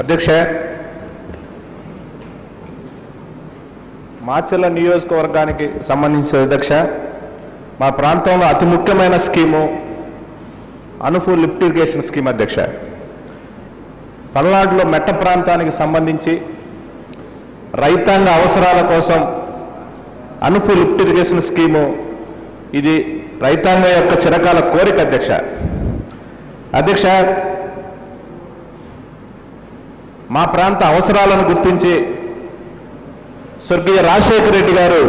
అధ్యక్ష, మాచర్ల నియోజకవర్గానికి సంబంధించిన అధ్యక్ష, మా ప్రాంతంలో అతి ముఖ్యమైన స్కీము అనుఫు లిఫ్ట్ ఇరిగేషన్ స్కీమ్ అధ్యక్ష. పల్నాడులో మెట్ట ప్రాంతానికి సంబంధించి రైతాంగ అవసరాల కోసం అనుఫు లిఫ్ట్ ఇరిగేషన్ స్కీము ఇది రైతాంగం యొక్క చిరకాల కోరిక అధ్యక్ష. అధ్యక్ష, మా ప్రాంత అవసరాలను గుర్తించి స్వర్గీయ రాజశేఖర రెడ్డి గారు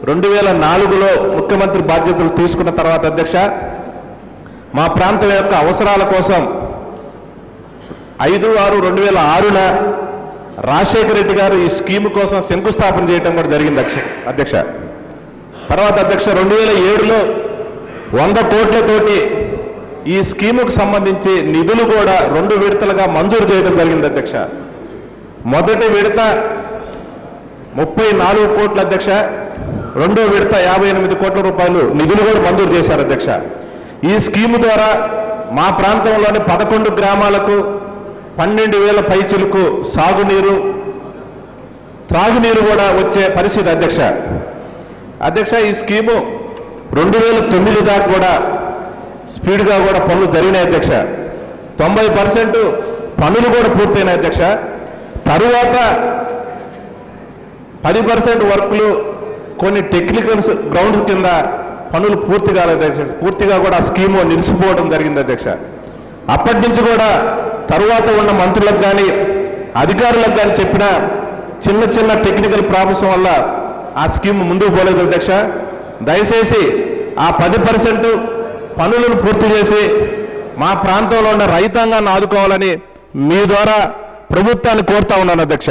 2004లో ముఖ్యమంత్రి బాధ్యతలు తీసుకున్న తర్వాత అధ్యక్ష, మా ప్రాంతం యొక్క అవసరాల కోసం 5/6/2006న రాజశేఖర రెడ్డి గారు ఈ స్కీమ్ కోసం శంకుస్థాపన చేయడం కూడా జరిగింది అధ్యక్ష. తర్వాత అధ్యక్ష 2007లో 100 కోట్లతోటి ఈ స్కీముకు సంబంధించి నిధులు కూడా 2 విడతలుగా మంజూరు చేయడం జరిగింది అధ్యక్ష. మొదటి విడత 34 కోట్ల అధ్యక్ష, రెండో విడత 58 కోట్ల రూపాయలు నిధులు కూడా మంజూరు చేశారు అధ్యక్ష. ఈ స్కీము ద్వారా మా ప్రాంతంలోని 11 గ్రామాలకు 12,000 పైచిలకు సాగునీరు, త్రాగునీరు కూడా వచ్చే పరిస్థితి అధ్యక్ష. అధ్యక్ష, ఈ స్కీము 2009 దాకా కూడా స్పీడ్గా కూడా పనులు జరిగినాయి అధ్యక్ష. 90% పనులు కూడా పూర్తయినాయి అధ్యక్ష. తరువాత 10% వర్కులు కొన్ని టెక్నికల్స్ గ్రౌండ్స్ కింద పనులు పూర్తి కాలేదు అధ్యక్ష. పూర్తిగా కూడా ఆ స్కీము నిలిచిపోవడం జరిగింది అధ్యక్ష. అప్పటి నుంచి కూడా తరువాత ఉన్న మంత్రులకు కానీ అధికారులకు కానీ చెప్పిన చిన్న చిన్న టెక్నికల్ ప్రాబ్లమ్స్ వల్ల ఆ స్కీమ్ ముందుకు పోలేదు అధ్యక్ష. దయచేసి ఆ 10% పనులను పూర్తి చేసి మా ప్రాంతంలో ఉన్న రైతాంగాన్ని ఆదుకోవాలని మీ ద్వారా ప్రభుత్వాన్ని కోరుతా ఉన్నాను అధ్యక్ష.